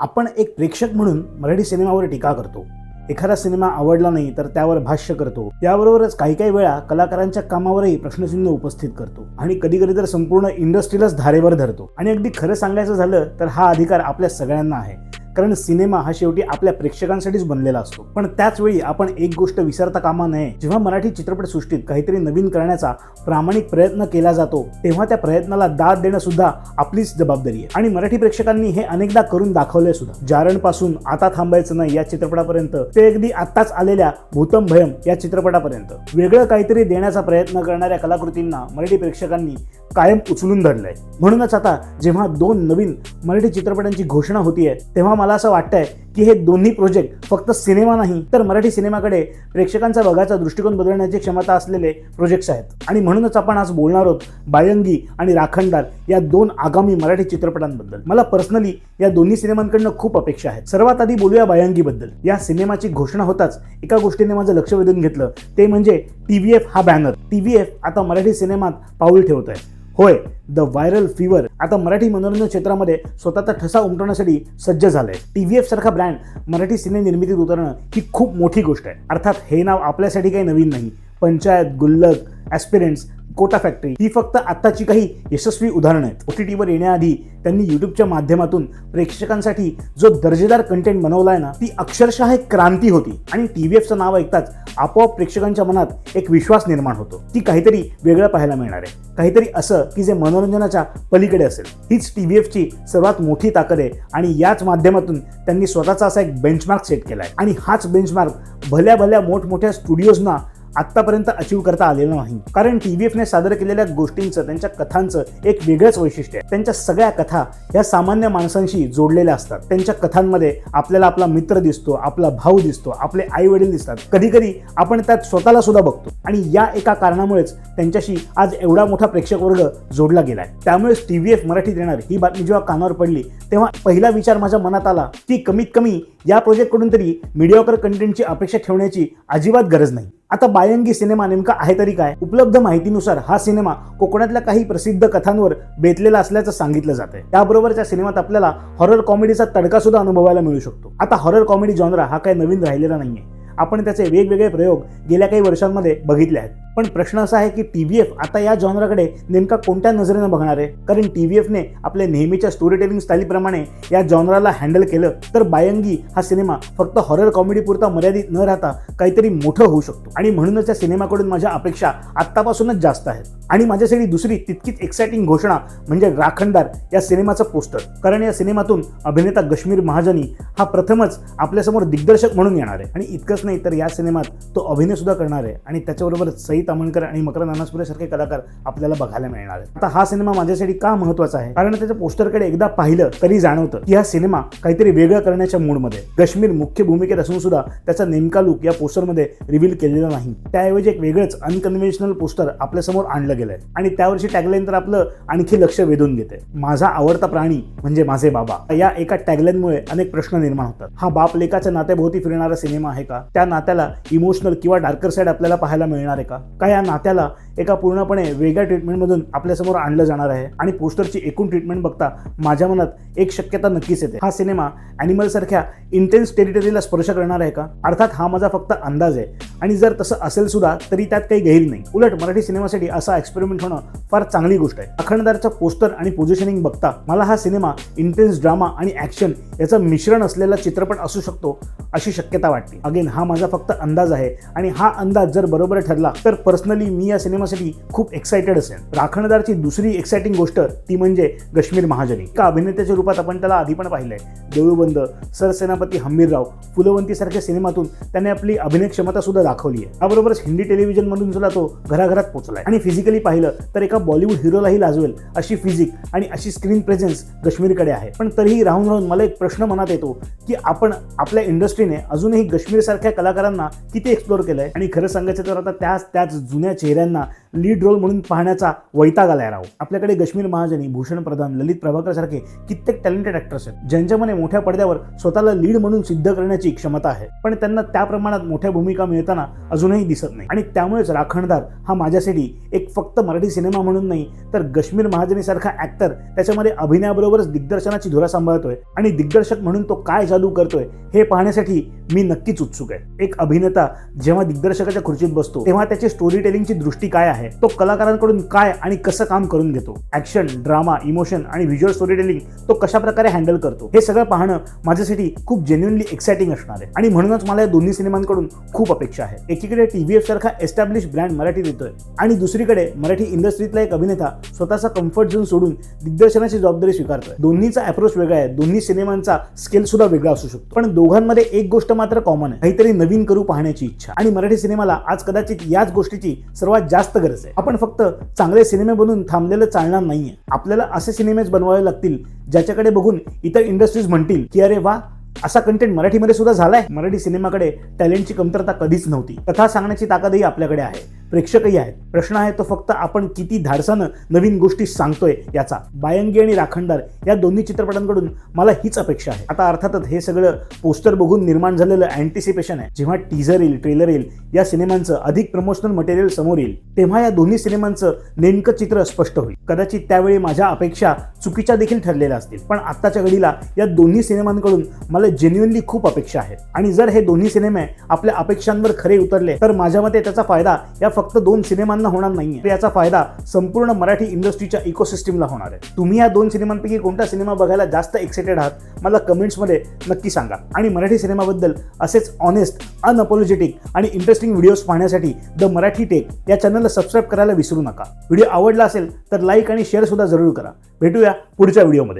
आपण एक प्रेक्षक म्हणून मराठी सिनेमावर टीका करतो. एखादा सिनेमा आवडला नाही तर त्यावर भाष्य करतो. त्याबरोबरच काही काही वेळा कलाकारांच्या कामावरही प्रश्नचिन्ह उपस्थित करतो आणि कधी कधी तर संपूर्ण इंडस्ट्रीलाच धारेवर धरतो. आणि अगदी खरं सांगायचं झालं तर हा अधिकार आपल्या सगळ्यांना आहे, कारण सिनेमा हा शेवटी आपल्या प्रेक्षकांसाठीच बनलेला असतो. पण त्याच वेळी आपण एक गोष्ट विसरता कामा नये, जेव्हा मराठी चित्रपटसृष्टीत काहीतरी नवीन करण्याचा प्रामाणिक प्रयत्न केला जातो तेव्हा त्या प्रयत्नाला दाद देणं सुद्धा आपलीच जबाबदारी आहे. आणि मराठी प्रेक्षकांनी हे अनेकदा करून दाखवलंय सुद्धा. जारणपासून आता थांबायचं नाही या चित्रपटापर्यंत ते अगदी आत्ताच आलेल्या भूतम भयम या चित्रपटापर्यंत वेगळं काहीतरी देण्याचा प्रयत्न करणाऱ्या कलाकृतींना मराठी प्रेक्षकांनी कायम उचलून धरलंय. म्हणूनच आता जेव्हा 2 नवीन मराठी चित्रपटांची घोषणा होतीये तेव्हा मला असं वाटतंय की हे दोन्ही प्रोजेक्ट फक्त सिनेमा नाही तर मराठी सिनेमाकडे प्रेक्षकांचा बघायचा दृष्टिकोन बदलण्याची क्षमता असलेले प्रोजेक्ट्स आहेत. आणि म्हणूनच आपण आज बोलणार आहोत बायंगी आणि राखणदार या 2 आगामी मराठी चित्रपटांबद्दल. मला पर्सनली या दोन्ही सिनेमांकडनं खूप अपेक्षा आहेत. सर्वात आधी बोलूया बायंगीबद्दल. या सिनेमाची घोषणा होताच एका गोष्टीने माझं लक्ष वेधून घेतलं, ते म्हणजे TVF हा बॅनर. TVF आता मराठी सिनेमात पाऊल ठेवतोय. होय, द व्हायरल फीवर आता मराठी मनोरंजन क्षेत्रामध्ये स्वतःचा ठसा उमटवण्यासाठी सज्ज झालंय. TVF सारखा ब्रँड मराठी सिने निर्मितीत उतरणं ही खूप मोठी गोष्ट आहे. अर्थात हे नाव आपल्यासाठी काही नवीन नाही. पंचायत, गुल्लक, ॲस्पिरंट्स, कोटा फॅक्टरी ही फक्त आत्ताची काही यशस्वी उदाहरणं आहेत. OTTवर येण्याआधी त्यांनी यूट्यूबच्या माध्यमातून प्रेक्षकांसाठी जो दर्जेदार कंटेंट बनवलाय ना, ती अक्षरशः एक क्रांती होती. आणि TVFचं नाव ऐकताच आपोआप प्रेक्षकांच्या मनात एक विश्वास निर्माण होतो की काहीतरी वेगळं पाहायला मिळणार आहे, काहीतरी असं की जे मनोरंजनाच्या पलीकडे असेल. हीच TVFची सर्वात मोठी ताकद आहे आणि याच माध्यमातून त्यांनी स्वतःचा असा एक बेंचमार्क सेट केलाय. आणि हाच बेंचमार्क भल्या भल्या मोठमोठ्या स्टुडिओजना आत्तापर्यंत अचीव करता आलेलं नाही. कारण TVFने सादर केलेल्या गोष्टींचं, त्यांच्या कथांचं एक वेगळंच वैशिष्ट्य आहे. त्यांच्या सगळ्या कथा या सामान्य माणसांशी जोडलेल्या असतात. त्यांच्या कथांमध्ये आपल्याला आपला मित्र दिसतो, आपला भाऊ दिसतो, आपले आई वडील दिसतात. कधी कधी आपण त्यात स्वतःला सुद्धा बघतो. आणि या एका कारणामुळेच त्यांच्याशी आज एवढा मोठा प्रेक्षक वर्ग जोडला गेलाय. त्यामुळेच TVF मराठीत येणार ही बातमी जेव्हा कानावर पडली तेव्हा पहिला विचार माझ्या मनात आला की कमीत कमी या प्रोजेक्टकडून तरी मीडियाकर कंटेंटची अपेक्षा ठेवण्याची अजिबात गरज नाही. आता बायंगी सिनेमा नेमका आहे तरी काय? उपलब्ध माहितीनुसार हा सिनेमा कोकणातल्या काही प्रसिद्ध कथांवर बेतलेला असल्याचं सांगितलं जातंय. त्याबरोबरच या सिनेमात आपल्याला हॉरर कॉमेडीचा तडका सुद्धा अनुभवायला मिळू शकतो. आता हॉरर कॉमेडी जॉनरा हा काही नवीन राहिलेला नाहीये. आपण त्याचे वेगवेगळे प्रयोग गेल्या काही वर्षांमध्ये बघितले आहेत. पण प्रश्न असा आहे की TVF आता या जॉनराकडे नेमका कोणत्या नजरेनं बघणार आहे? कारण TVFने आपल्या नेहमीच्या स्टोरी टेलिंग स्टाईलप्रमाणे या जॉनराला हँडल केलं तर बायंगी हा सिनेमा फक्त हॉरर कॉमेडी पुरता मर्यादित न राहता काहीतरी मोठं होऊ शकतो. आणि म्हणूनच या सिनेमाकडून माझ्या अपेक्षा आत्तापासूनच जास्त आहेत. आणि माझ्यासाठी दुसरी तितकीच एक्साइटिंग घोषणा म्हणजे राखणदार या सिनेमाचं पोस्टर. कारण या सिनेमातून अभिनेता गश्मीर महाजनी हा प्रथमच आपल्यासमोर दिग्दर्शक म्हणून येणार आहे. आणि इतकंच नाही तर या सिनेमात तो अभिनय सुद्धा करणार आहे. आणि त्याच्याबरोबर सई तामणकर आणि मकरंद अनासपुरे सारखे कलाकार आपल्याला बघायला मिळणार आहेत. आता हा सिनेमा माझ्यासाठी का महत्त्वाचा आहे? कारण त्याच्या पोस्टरकडे एकदा पाहिलं तरी जाणवतं की हा सिनेमा काहीतरी वेगळं करण्याच्या मूडमध्ये. गश्मीर मुख्य भूमिकेत असून सुद्धा त्याचा नेमका लुक या पोस्टरमध्ये रिव्हील केलेला नाही. त्याऐवजी एक वेगळंच अनकन्व्हेन्शनल पोस्टर आपल्यासमोर आणलं गेलंय. आणि त्यावरची टॅगलाईन तर आपलं आणखी लक्ष वेधून घेते. माझा आवडता प्राणी म्हणजे माझे बाबा. या एका टॅगलाईनमुळे अनेक प्रश्न निर्माण होतात. हा बाप लेकाच्या नात्याभोवती फिरणारा सिनेमा आहे का? त्या नात्याला इमोशनल किंवा डार्कर साईड आपल्याला पाहायला मिळणार आहे का या नात्याला एका पूर्णपणे वेगळ्या ट्रीटमेंटमधून आपल्यासमोर आणलं जाणार आहे? आणि पोस्टरची एकूण ट्रीटमेंट बघता माझ्या मनात एक शक्यता नक्कीच येते. हा सिनेमा ॲनिमल सारख्या इंटेन्स टेरिटरीला स्पर्श करणार आहे का? अर्थात हा माझा फक्त अंदाज आहे. आणि जर तसं असेल सुद्धा तरी त्यात काही गैर नाही. उलट मराठी सिनेमासाठी असा एक्सपेरिमेंट होणं फार चांगली गोष्ट आहे. राखणदारचा पोस्टर आणि पोझिशनिंग बघता मला हा सिनेमा इंटेन्स ड्रामा आणि ॲक्शन याचं मिश्रण असलेला चित्रपट असू शकतो अशी शक्यता वाटते. अगेन हा माझा फक्त अंदाज आहे. आणि हा अंदाज जर बरोबर ठरला तर पर्सनली मी या सिनेमासाठी खूप एक्साइटेड असेल. राखणदारची दुसरी एक्साइटिंग गोष्ट ती म्हणजे गश्मीर महाजनी. एका अभिनेत्याच्या रूपात आपण त्याला आधी पण पाहिलंय. देऊळबंद, सरसेनापती हंबीरराव, फुलवंती सारख्या सिनेमातून त्याने आपली अभिनय क्षमता सुद्धा दाखवली आहे. त्याबरोबरच हिंदी टेलिव्हिजन मधून सुद्धा तो घराघरात पोहोचलाय. आणि फिजिकली पाहिलं तर एका बॉलिवूड हिरोलाही लाजवेल अशी फिजिक आणि अशी स्क्रीन प्रेझेन्स गश्मीरकडे आहे. पण तरीही राहून राहून मला एक प्रश्न मनात येतो की आपण आपल्या इंडस्ट्रीने अजूनही गश्मीर सारख्या कलाकारांना किती एक्सप्लोर केलंय? आणि खरं सांगायचं तर आता त्याच जुन्या चेहऱ्यांना लीड रोल म्हणून पाहण्याचा वैताग आलाय राव. आपल्याकडे गश्मीर महाजनी, भूषण प्रधान, ललित प्रभाकर सारखे कित्येक टॅलेंटेड ॲक्टर्स आहेत ज्यांच्यामध्ये मोठ्या पडद्यावर स्वतःला लीड म्हणून सिद्ध करण्याची क्षमता आहे, पण त्यांना त्या प्रमाणात मोठ्या भूमिका मिळताना अजूनही दिसत नाही. आणि त्यामुळेच राखणदार हा माझ्यासाठी एक फक्त मराठी सिनेमा म्हणून नाही तर गश्मीर महाजनी सारखा ॲक्टर त्याच्यामध्ये अभिनयाबरोबरच दिग्दर्शनाची धुरा सांभाळतोय आणि दिग्दर्शक म्हणून तो काय जादू करतोय हे पाहण्यासाठी मी नक्कीच उत्सुक आहे. एक अभिनेता जेव्हा दिग्दर्शकाच्या खुर्चीत बसतो तेव्हा त्याची स्टोरी टेलिंगची दृष्टी काय आहे, तो कलाकारांकडून काय आणि कसं काम करून घेतो, ऍक्शन, ड्रामा, इमोशन आणि व्हिज्युअल स्टोरी टेलिंग तो कशा प्रकारे हँडल करतो, हे सगळं पाहणं माझ्यासाठी खूप जेन्युइनली एक्साइटिंग असणार आहे. आणि म्हणूनच मला या दोन्ही सिनेमांकडून खूप अपेक्षा आहे. एकीकडे TVF सारखा एस्टॅब्लिश ब्रँड मराठीत येतोय आणि दुसरीकडे मराठी इंडस्ट्रीतला एक अभिनेता स्वतःचा कम्फर्ट झोन सोडून दिग्दर्शनाची जबाबदारी स्वीकारतोय. दोन्हीचा अप्रोच वेगळा आहे, दोन्ही सिनेमांचा स्केल सुद्धा वेगळा असू शकतो, पण दोघांमध्ये एक गोष्ट मात्र कॉमन आहे, काहीतरी नवीन करू पाहण्याची इच्छा. आणि मराठी सिनेमाला आज कदाचित याच गोष्टीची सर्वात जास्त गरज आहे. आपण फक्त चांगले सिनेमे बनवून थांबलेलं चालणार नाहीये. आपल्याला असे सिनेमेच बनवावे लागतील ज्याच्याकडे बघून इतर इंडस्ट्रीज म्हणतील की अरे वा, असा कंटेंट मराठीमध्ये सुद्धा झालाय. मराठी सिनेमाकडे टॅलेंटची कमतरता कधीच नव्हती. कथा सांगण्याची ताकदही आपल्याकडे आहे, प्रेक्षकही आहेत. प्रश्न आहे तो फक्त आपण किती धाडसानं नवीन गोष्टी सांगतोय याचा. बायंगी आणि राखणदार या दोन्ही चित्रपटांकडून मला हीच अपेक्षा आहे. आता अर्थातच हे सगळं पोस्टर बघून निर्माण झालेलं अँटिसिपेशन आहे. जेव्हा टीझर येईल, ट्रेलर येईल, या सिनेमांचं अधिक प्रमोशनल मटेरियल समोर येईल, तेव्हा या दोन्ही सिनेमांचं नेमकं चित्र स्पष्ट होईल. कदाचित त्यावेळी माझ्या अपेक्षा चुकीच्या देखील ठरलेल्या असतील, पण आत्ताच्या घडीला या दोन्ही सिनेमांकडून मला जेन्युइनली खूप अपेक्षा आहेत. आणि जर हे दोन्ही सिनेमे आपल्या अपेक्षांवर खरे उतरले तर माझ्या मते त्याचा फायदा या फक्त दोन सिनेमांना होणार नाहीये, याचा फायदा संपूर्ण मराठी इंडस्ट्रीच्या इकोसिस्टमला होणार आहे. तुम्ही या दोन सिनेमांपैकी कोणता सिनेमा बघायला जास्त एक्साइटेड आहात मला कमेंट्समध्ये नक्की सांगा. आणि मराठी सिनेमाबद्दल असेच ऑनेस्ट, अनअपॉलॉजेटिक आणि इंटरेस्टिंग व्हिडिओज पाहण्यासाठी द मराठी टेक या चॅनलला सबस्क्राईब करायला विसरू नका. व्हिडिओ आवडला असेल तर लाईक आणि शेअर सुद्धा जरूर करा. भेटूया पुढच्या व्हिडिओमध्ये.